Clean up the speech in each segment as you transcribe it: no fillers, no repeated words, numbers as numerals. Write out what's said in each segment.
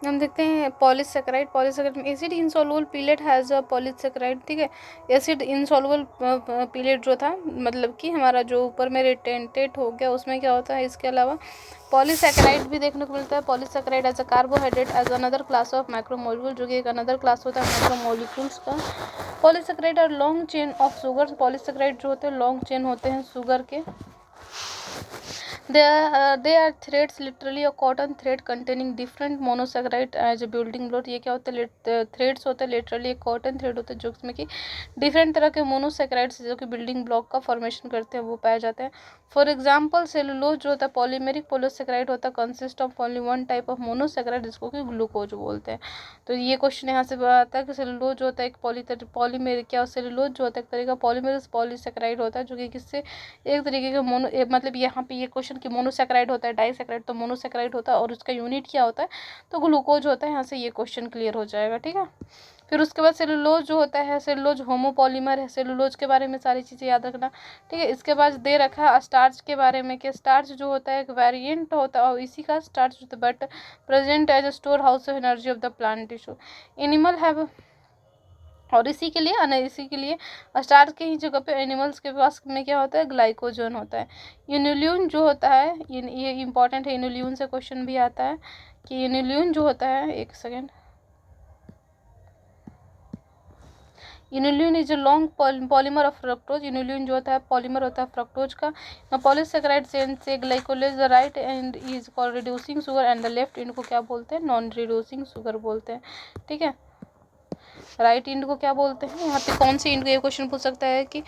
हम देखते हैं पॉलीसेकेराइड। पॉलीसेकेराइड में acid insoluble pellet has a polysaccharide, ठीक है। एसिड इनसॉल्युबल पीलेट जो था, मतलब कि हमारा जो ऊपर में रिटेंटेट हो गया, उसमें क्या होता है, इसके अलावा पॉलीसेकेराइड भी देखने को मिलता है। Polysaccharide as a carbohydrate as another class of macromolecule, जो कि एक अनदर क्लास होता है मैक्रोमोलिक्यूल्स का। पॉलीसेकेराइड और long chain of sugar. Polysaccharide जो होते हैं लॉन्ग चेन होते हैं शुगर के। they are threads, literally a cotton thread containing different monosaccharide as a building block। ये क्या होता है, थ्रेड्स होते हैं, लिटरली एक कॉटन थ्रेड होता है जो इसमें कि डिफरेंट तरह के मोनोसेक्राइड्स जो कि बिल्डिंग ब्लॉक का फॉर्मेशन करते हैं वो पाए जाते हैं। फॉर एग्जांपल सेलुलोज जो होता है पॉलीमेरिक पोलोसेक्राइड होता है, consist of only one type of monosaccharide जिसको कि ग्लूकोज बोलते हैं। तो ये क्वेश्चन यहाँ से आता है कि सेलुलोज जो होता है एक पॉलीमेरिक, क्या सेलुलोज जो होता है एक तरह का पॉलीमेरिक पॉलीसेक्राइड होता है जो कि किससे एक तरीके के मतलब यहाँ पे ये क्वेश्चन कि मोनोसेक्राइड होता है डाइसेक्राइड, तो मोनोसेक्राइड होता है और उसका यूनिट क्या होता है, तो ग्लूकोज होता है। यहाँ से ये क्वेश्चन क्लियर हो जाएगा, ठीक है। फिर उसके बाद सेलुलोज जो होता है, सेलुलोज होमोपॉलीमर है। सेलुलोज के बारे में सारी चीज़ें याद रखना, ठीक है। इसके बाद दे रखा है स्टार्च के बारे में कि स्टार्च जो होता है एक वेरिएंट होता है और इसी का स्टार्च होता है, but present as a storehouse of energy of the plant tissue. Animal have, और इसी के लिए इसी के लिए स्टार्च के ही जगह पे एनिमल्स के पास में क्या होता है, ग्लाइकोजन होता है। इनुलिन जो होता है, ये इंपॉर्टेंट है, इनुलिन से क्वेश्चन भी आता है कि इनुलिन जो होता है, एक second, inulin is a long polymer of fructose. Inulin जो होता है पॉलीमर होता है फ्रक्टोज का। पॉलीसेकेराइड से ग्लाइकोलेज the right end is called reducing sugar and the left end को क्या बोलते हैं, नॉन रिड्यूसिंग शुगर बोलते हैं, ठीक है। राइट इंड को क्या बोलते हैं, यहाँ पे कौन सी इंड को ये क्वेश्चन पूछ सकता है कि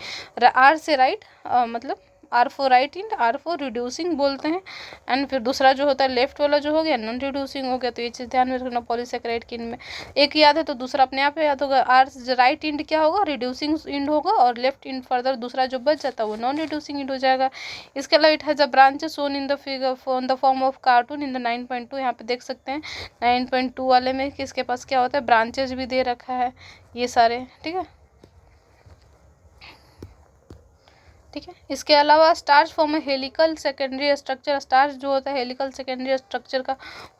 आर से राइट, मतलब R for right end, R for reducing बोलते हैं। एंड फिर दूसरा जो होता है लेफ्ट वाला जो हो गया नॉन रिड्यूसिंग हो गया। तो ये चीज़ ध्यान में रखना पॉलीसेकेराइड की इनमें एक याद है तो दूसरा अपने आप याद होगा। आर राइट इंड क्या होगा, रिड्यूसिंग इंड होगा, और लेफ्ट इंड फर्दर दूसरा जो बच जाता है वो नॉन रिड्यूसिंग इंड हो जाएगा। इसके अलावा it has a branches shown in the figure on the form of cartoon in the 9.2। यहाँ पे देख सकते हैं 9.2 वाले में किसके पास क्या होता है, ब्रांचेज भी दे रखा है ये सारे, ठीक है, ठीक है। इसके अलावा स्टार्च फॉर्म में हेलिकल सेकेंडरी स्ट्रक्चर। स्टार्च जो होता है हेलिकल सेकेंडरी स्ट्रक्चर का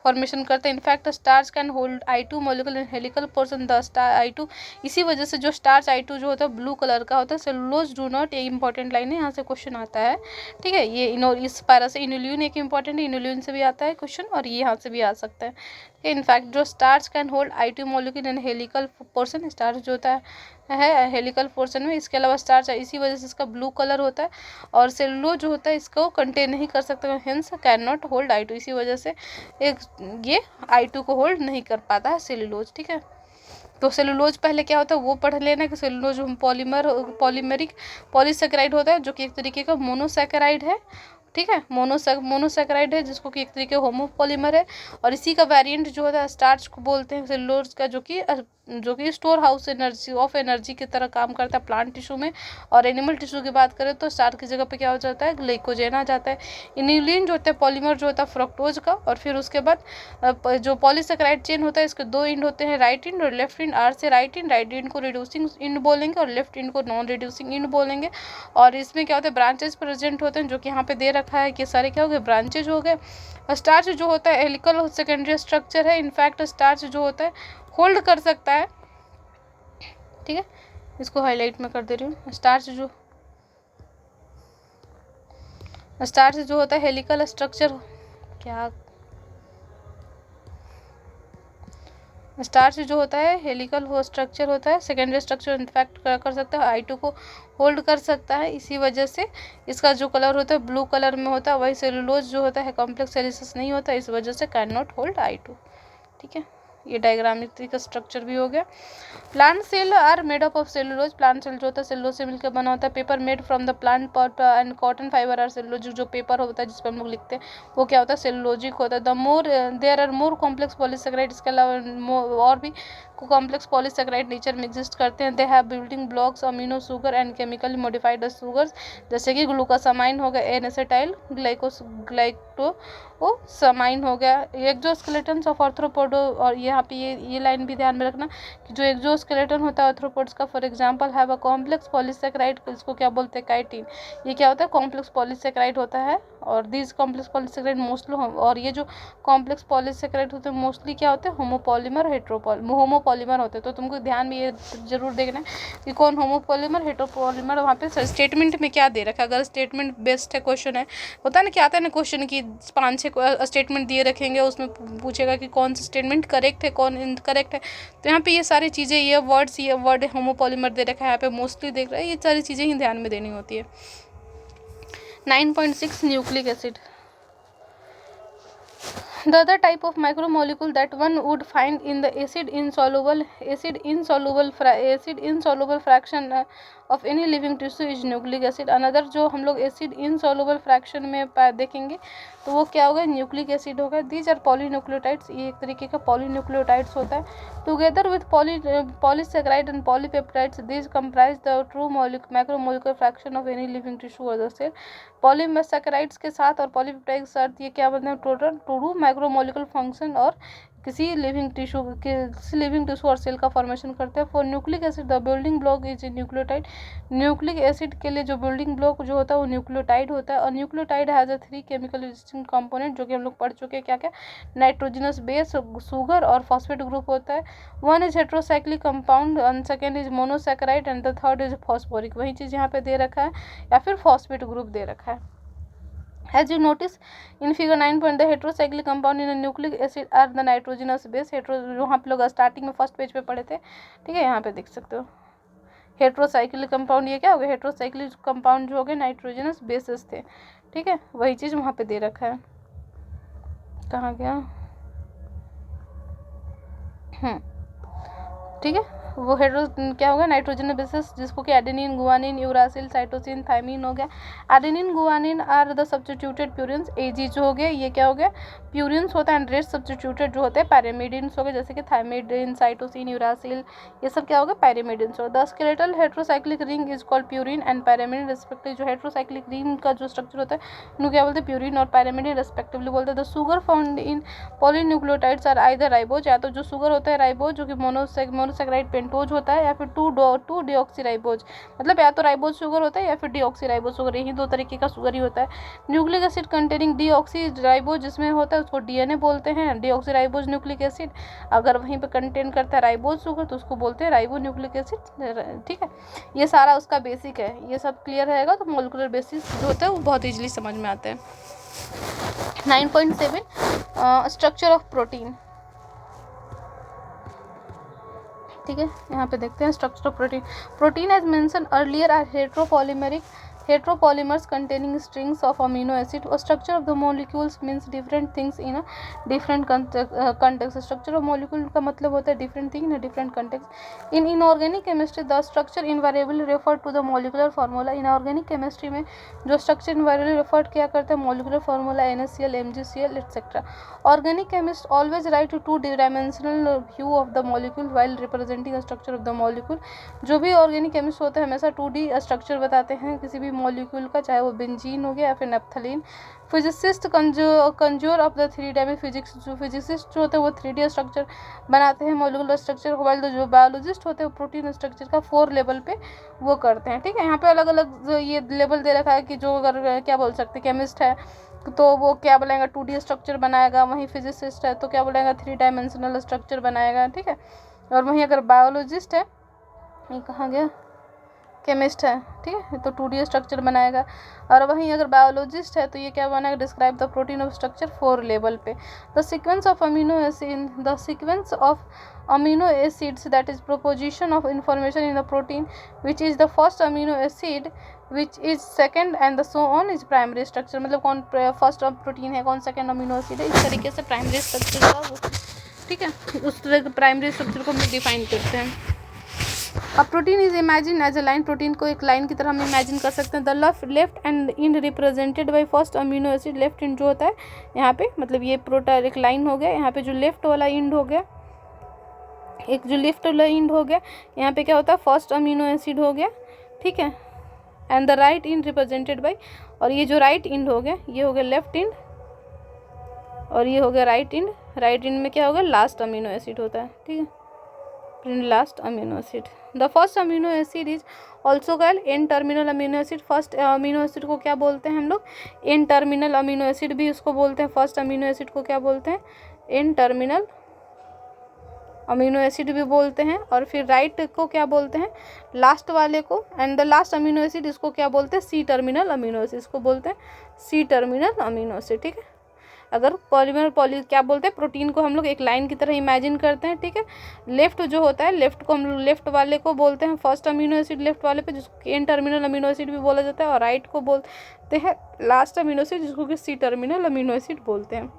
फॉर्मेशन करते हैं। In fact starch can hold I2 molecule in helical portion the star I2। इसी वजह से जो स्टार्च I2 जो होता है ब्लू कलर का होता है। सेलुलोज डू नॉट, ये इंपॉर्टेंट लाइन है, यहाँ से क्वेश्चन आता है, ठीक है। ये इस पैरा से इनुलिन एक इंपॉर्टेंट है, इनुलिन से भी आता है क्वेश्चन और ये यहाँ से भी आ सकता है। इनफैक्ट जो starch can hold I2 molecule in helical portion, starch जो होता है हेलिकल पोर्शन में। इसके अलावा स्टार्च इसी वजह से इसका ब्लू कलर होता है और सेलुलोज जो होता है इसको कंटेन नहीं कर सकता, hence can not hold I2। इसी वजह से एक ये I2 को होल्ड नहीं कर पाता है सेलुलोज, ठीक है। तो सेलुलोज पहले क्या होता है वो पढ़ लेना कि सेलुलोज पॉलीमेरिक पॉलीसेकेराइड होता है जो कि एक तरीके का मोनोसेकेराइड है, ठीक है। मोनोसेकेराइड है जिसको कि एक तरीके होमोपॉलीमर है, और इसी का वेरिएंट जो होता है स्टार्च को बोलते हैं सेलुलोज का, जो कि स्टोर हाउस एनर्जी की तरह काम करता है प्लांट टिश्यू में। और एनिमल टिश्यू की बात करें तो स्टार्च की जगह पे क्या हो जाता है, ग्लाइकोजेन आ जाता है। इनुलिन जो होता है पॉलीमर जो होता है फ्रक्टोज का। और फिर उसके बाद जो पॉलीसेकेराइड चेन होता है इसके दो इंड होते हैं, राइट इंड और लेफ्ट इंड। आर से राइट इंड को रिड्यूसिंग इंड बोलेंगे और लेफ्ट इंड को नॉन रिड्यूसिंग इंड बोलेंगे। और इसमें क्या होता है, ब्रांचेस प्रेजेंट होते हैं जो कि यहाँ पे दे रखा है कि सारे क्या हो गए, ब्रांचेज हो गए। स्टार्च जो होता है हेलिकल सेकेंडरी स्ट्रक्चर है। इनफैक्ट स्टार्च जो होता है होल्ड कर सकता है, ठीक है। इसको हाईलाइट में कर दे रही हूँ। स्टार्च जो होता है हेलिकल स्ट्रक्चर, क्या स्टार्च जो होता है हेलिकल वो स्ट्रक्चर होता है, सेकेंडरी स्ट्रक्चर इनफैक्ट कर सकता है, I2 को होल्ड कर सकता है। इसी वजह से इसका जो कलर होता है ब्लू कलर में होता है। वही सेलुलोज जो होता है कॉम्प्लेक्स सेलिसस नहीं होता, इस वजह से कैन नॉट होल्ड I2, ठीक है। ये डायग्रामेट्रिक स्ट्रक्चर भी हो गया। Plant cell are made up of cellulose. Plant cell जो होता है सेलुलोज से मिलकर बना होता है। Paper made from the plant pot and cotton fibre are cellulose. जो पेपर होता है जिस पर हम लोग लिखते हैं वो क्या होता है, सेलुलोजिक होता है। The more there are more complex polysaccharide. इसके अलावा और भी कॉम्प्लेक्स पॉलीसेकेराइड नेचर में एग्जिस्ट करते हैं। They have building blocks amino sugar and chemically modified sugars, जैसे कि ग्लूकोसामाइन हो गया, एन एसिटाइल ग्लाइको वो समाइन हो गया। एक्जोस्केलेटन्स ऑफ आर्थ्रोपोडो, और ये यहाँ पे ये लाइन भी ध्यान में रखना कि जो एक्सोस्केलेटन होता है आर्थ्रोपोड्स का, for example have a complex polysaccharide, इसको क्या बोलते हैं, काइटिन। ये क्या होता है, कॉम्प्लेक्स पॉलीसेकेराइड होता है। और दिस कॉम्प्लेक्स पॉलीसेकेराइड मोस्टली, और ये जो कॉम्प्लेक्स पॉलीसेकेराइड होते हैं मोस्टली क्या होते हैं, होमोपॉलीमर होमोपॉलीमर होते हैं। तो तुमको ध्यान में ये जरूर देखना है कि कौन होमोपॉलीमर हेटेरोपॉलीमर, वहाँ पे स्टेटमेंट में क्या दे रखा है। अगर स्टेटमेंट बेस्ड है क्वेश्चन है, होता है ना, क्या आता है ना क्वेश्चन की 5-6 स्टेटमेंट दिए रखेंगे, उसमें पूछेगा कि कौन सा स्टेटमेंट करेक्ट है, कौन इनकरेक्ट है। तो यहाँ पे ये सारी चीज़ें, ये वर्ड होमोपॉलीमर दे रखा है, यहाँ पे मोस्टली देख रहा है, ये सारी चीज़ें ही ध्यान में देनी होती है। 9.6 nucleic acid. The other type of macromolecule that one would find in the acid insoluble fraction of any living tissue is nucleic acid. Another जो हम लोग acid insoluble fraction में देखेंगे तो वो क्या होगा, न्यूक्लिक एसिड होगा। These are polynucleotides, ये एक तरीके का polynucleotides होता है। Together with polysaccharide and polypeptides, these comprise the true macromolecular fraction of any living tissue or the cell. Polysaccharides के साथ और पॉलीपेप्टाइड के साथ ये क्या बनते हैं, टोटल ट्रू माइक्रोमोलिकुलर फंक्शन और किसी लिविंग टिश्यू और सेल का फॉर्मेशन करते हैं। For nucleic acid the building block is nucleotide. Nucleic acid के लिए जो बिल्डिंग ब्लॉक जो होता है वो न्यूक्लियोटाइड होता है। और nucleotide has 3 chemical distinct component, जो कि हम लोग पढ़ चुके हैं क्या क्या, नाइट्रोजनस बेस, सुगर और फॉस्फेट ग्रुप होता है। One is heterocyclic compound and second is monosaccharide and the third is phosphoric. वही चीज़ यहाँ पे दे रखा है, या फिर फॉस्फेट ग्रुप दे रखा है। As you notice in figure 9 point, the heterocyclic compound in a nucleic acid are the nitrogenous base. जो हम लोग स्टार्टिंग में फर्स्ट पेज पे पढ़े थे, ठीक है, यहाँ पे देख सकते हो हेट्रोसाइक्लिक कंपाउंड। ये क्या हो गया, हेट्रोसाइक्लिक कंपाउंड जो हो गए नाइट्रोजनस बेसेस थे, ठीक है, वही चीज़ वहाँ पे दे रखा है। कहाँ गया, ठीक है, वो क्या होगा, नाइट्रोजन बेसिस, जिसको कि adenine, guanine, uracil, cytosine, thymine हो गया। Adenine guanine are the substituted purines. AG जो हो गया, ये क्या हो गया, प्यूरिन्स होता है। एंड रेस्ट सब्स्टिट्यूटेड जो होते हैं पैरामिडिन्स हो गए, जैसे कि थाइमिडिन, साइटोसिन, यूरासिल, ये सब क्या होगा, पैरामिडिन्स। और the skeletal heterocyclic ring is called purine and pyrimidine respective. जो हेट्रोसाइक्लिक रिंग का जो स्ट्रक्चर होता है उनको क्या बोलते हैं, प्यूरिन और पैरामिडिन रिस्पेक्टिवली बोलते हैं। The sugar found in polynucleotides are either ribose, या तो जो सुगर होता है राइबोज जो कि मोनोसैकेराइड पेंटोज होता है, या फिर 2-डीऑक्सीराइबोज, मतलब या तो राइबोज शुगर होता है या फिर डीऑक्सीराइबोज शुगर, यही 2 तरीके का शुगर ही होता है। न्यूक्लिक एसिड कंटेनिंग डीऑक्सीराइबोज जिसमें होता है उसको डीएनए बोलते हैं, डीऑक्सीराइबोज न्यूक्लिक एसिड। अगर वहीं पे कंटेन करता है राइबोज शुगर तो उसको बोलते हैं राइबो न्यूक्लिक एसिड, ठीक है। ये सारा उसका बेसिक है, ये सब क्लियर रहेगा तो मोलिकुलर बेसिस जो होता है वो बहुत ईजिली समझ में आता है। 9.7 स्ट्रक्चर ऑफ प्रोटीन, ठीक है, यहाँ पे देखते हैं structure of protein. Protein as mention earlier are heteropolymers containing strings of amino acid. A structure of the molecules means different things in a different context. Structure of molecule का मतलब होता है different thing in a different context. In inorganic chemistry, the structure invariably referred to the molecular formula. Inorganic chemistry में जो structure invariably referred किया करते हैं molecular formula NaCl, MgCl, etc. Organic chemists always write to 2-dimensional view of the molecule while representing a structure of the molecule. जो भी organic chemist होते हैं हमेशा 2D स्ट्रक्चर बताते हैं किसी भी मॉलिक्यूल का, चाहे वो बेंजीन हो गया या फिर naphthalene. Physicist conjure of the 3D physics, जो फिजिसिस्ट जो होते हैं वो 3D स्ट्रक्चर बनाते हैं मॉलिकुलर स्ट्रक्चर को, वाइल जो बायोलॉजिस्ट होते हैं वो प्रोटीन स्ट्रक्चर का 4 लेवल पे वो करते हैं, ठीक है। यहाँ पे अलग अलग ये लेवल दे रखा है कि जो अगर क्या बोल सकते हैं केमिस्ट है तो वो क्या बोलेगा 2D स्ट्रक्चर बनाएगा, वहीं फिजिसिस्ट है तो क्या बोलेगा 3 डायमेंशनल स्ट्रक्चर बनाएगा, ठीक है। और वहीं अगर बायोलॉजिस्ट है, ये कहाँ गया, केमिस्ट है, ठीक है, तो 2D स्ट्रक्चर बनाएगा। और वहीं अगर बायोलॉजिस्ट है तो ये क्या बनाएगा, describe the protein of structure 4 level पे। The sequence of amino acids that is proposition of information in the protein which is the first amino acid which is second and the so on is primary structure. मतलब कौन first protein है, कौन second amino acid है, इस तरीके से primary structure का, ठीक है, उस तरह के प्राइमरी स्ट्रक्चर को हम डिफाइन करते हैं। अब protein is imagine as a line, protein को एक लाइन की तरह हम इमेजिन कर सकते हैं। The left and end represented by first amino acid, left end जो होता है यहाँ पे, मतलब ये प्रोटीन एक लाइन हो गया, यहाँ पे जो लेफ्ट वाला इंड हो गया, एक जो लेफ्ट वाला इंड हो गया, यहाँ पे क्या होता है फर्स्ट अमीनो एसिड हो गया, ठीक है। And the right end represented by, और ये जो राइट इंड हो गया ये हो गया लेफ्ट इंड और ये हो गया राइट इंड, राइट एंड में क्या होगा, लास्ट अमीनो एसिड होता है, ठीक है, last amino acid. The first amino acid is also called an terminal amino acid. First amino acid को क्या बोलते हैं हम लोग, एन टर्मिनल अमीनो एसिड भी उसको बोलते हैं। फर्स्ट अमीनो एसिड को क्या बोलते हैं, एन टर्मिनल अमीनो एसिड भी बोलते हैं। और फिर राइट को क्या बोलते हैं, लास्ट वाले को। And the last amino acid इसको क्या बोलते हैं, सी टर्मिनल अमीनो एसिड, इसको बोलते हैं सी टर्मिनल अमीनो एसिड, ठीक है। अगर पॉलीमर क्या बोलते हैं, प्रोटीन को हम लोग एक लाइन की तरह इमेजिन करते हैं, ठीक है। लेफ्ट जो होता है, लेफ्ट को हम लोग लेफ्ट वाले को बोलते हैं फर्स्ट अमीनो एसिड, लेफ्ट वाले पे, जिसको एन टर्मिनल अमीनो एसिड भी बोला जाता है। और राइट को बोलते हैं लास्ट अमीनो एसिड, जिसको कि सी टर्मिनल अमीनो एसिड बोलते हैं।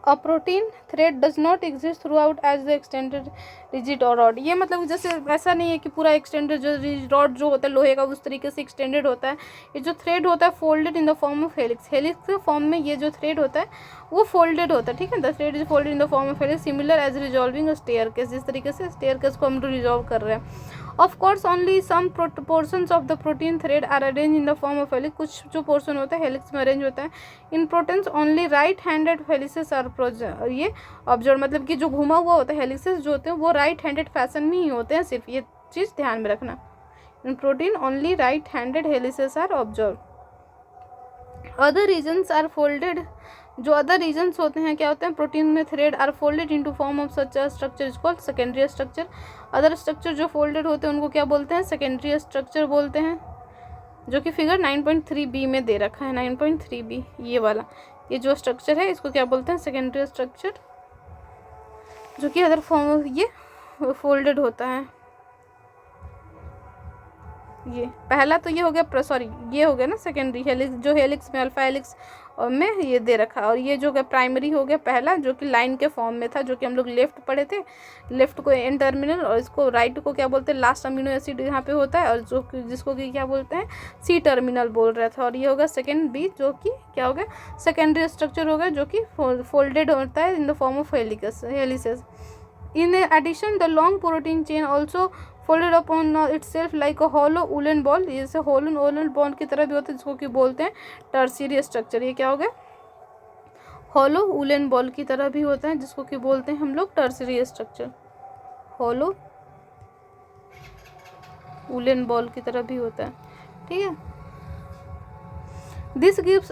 A protein thread does not exist throughout as the extended rigid or rod। ये मतलब जैसे ऐसा नहीं है कि पूरा एक्सटेंडेड जो रॉड जो होता है लोहे का उस तरीके से एक्सटेंडेड होता है। ये जो थ्रेड होता है folded in the form of helix, helix के फॉर्म में ये जो थ्रेड होता है वो फोल्डेड होता है, ठीक है। The thread is folded in the form of helix similar as resolving staircase, जिस तरीके से स्टेयरकेस को हम रिजॉल्व कर रहे हैं। Of course only some portions of the protein thread are arrange in the form of helix. कुछ जो पोर्शन होता है हेलिक्स में अरेंज होता है। In proteins only right handed helices are ये ऑब्जर्व, मतलब कि जो घुमा हुआ होता है हेलिसेस जो होते हैं वो राइट हैंडेड फैशन में ही होते हैं, सिर्फ ये चीज़ ध्यान में रखना। In protein only right handed helices are observe. Other regions are folded, जो अदर रीजन्स होते हैं क्या होते हैं, प्रोटीन में thread are folded into form of such a structure is called secondary structure. Other structure जो फोल्डेड होते हैं उनको क्या बोलते हैं, सेकेंडरी स्ट्रक्चर बोलते हैं, जो कि फिगर 9.3b में दे रखा है। 9.3b ये वाला, ये जो स्ट्रक्चर है इसको क्या बोलते हैं, सेकेंडरी स्ट्रक्चर, जो कि अदर फॉर्म ये फोल्डेड होता है। ये पहला तो ये हो गया, सॉरी ये हो गया ना सेकेंडरी हेलिक्स, जो हेलिक्स में अल्फा हेलिक्स में ये दे रखा है। और ये जो प्राइमरी हो गया पहला, जो कि लाइन के फॉर्म में था, जो कि हम लोग लेफ्ट पढ़े थे। लेफ्ट को एन टर्मिनल और इसको राइट को क्या बोलते हैं, लास्ट अमीनो एसिड यहाँ पे होता है, और जो जिसको कि क्या बोलते हैं, सी टर्मिनल बोल रहा था। और ये होगा सेकेंड बी, जो कि क्या हो गया, सेकेंडरी स्ट्रक्चर हो गया, जो कि फोल्डेड होता है इन the form of helices. In addition, the long protein chain also folded upon itself like a hollow woolen ball। जैसे hollow बॉल की तरह भी होता है, जिसको कि बोलते हैं टर्शियरी स्ट्रक्चर। ये क्या हो गया, hollow woolen बॉल की तरह भी होता है, जिसको कि बोलते हैं हम लोग tertiary structure. hollow woolen ball की तरह भी होता है, ठीक है। This gives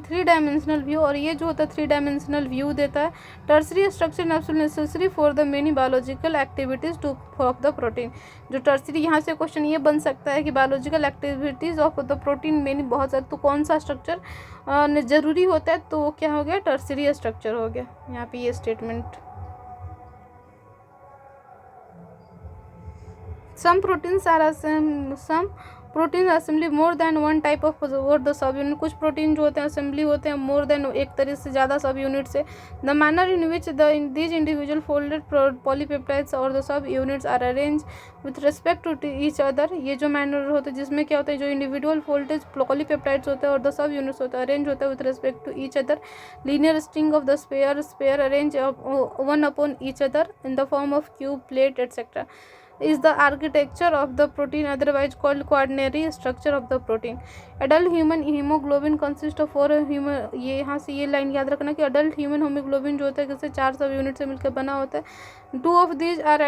three dimensional view, और ये जो होता है 3 डायमेंशनल व्यू देता है। Tertiary structure absolutely necessary for the many biological activities two of the protein. जो टर्सरी, यहाँ से क्वेश्चन ये बन सकता है कि biological activities of the protein many बहुत सारे, तो कौन सा स्ट्रक्चर जरूरी होता है, तो क्या हो गया, टर्सरी स्ट्रक्चर हो गया यहाँ पे ये statement. Some proteins are some protein assembly more than one type of or the subunit. कुछ प्रोटीन जो होते हैं असेंबली होते हैं मोर देन एक तरह से ज़्यादा सब यूनिट से। The manner in which these individual folded polypeptides और the subunits are arrange with respect to each other. ये जो मैनर होता है जिसमें क्या होता है, जो इंडिविजुअल फोल्डेड पॉलीपेप्टाइड्स होते हैं और द सब यूनिट्स होते हैं अरेंज होता है with respect to each other. Linear string of the sphere arrange one upon each other in the form of cube, plate etcetera is the architecture of the protein, otherwise called quaternary structure of the protein। adult human hemoglobin consists of 4 human, ये यहाँ से ये line याद रखना कि adult human hemoglobin जो होता है जैसे 4 सब यूनिट से मिलकर बना होता है। 2 of these are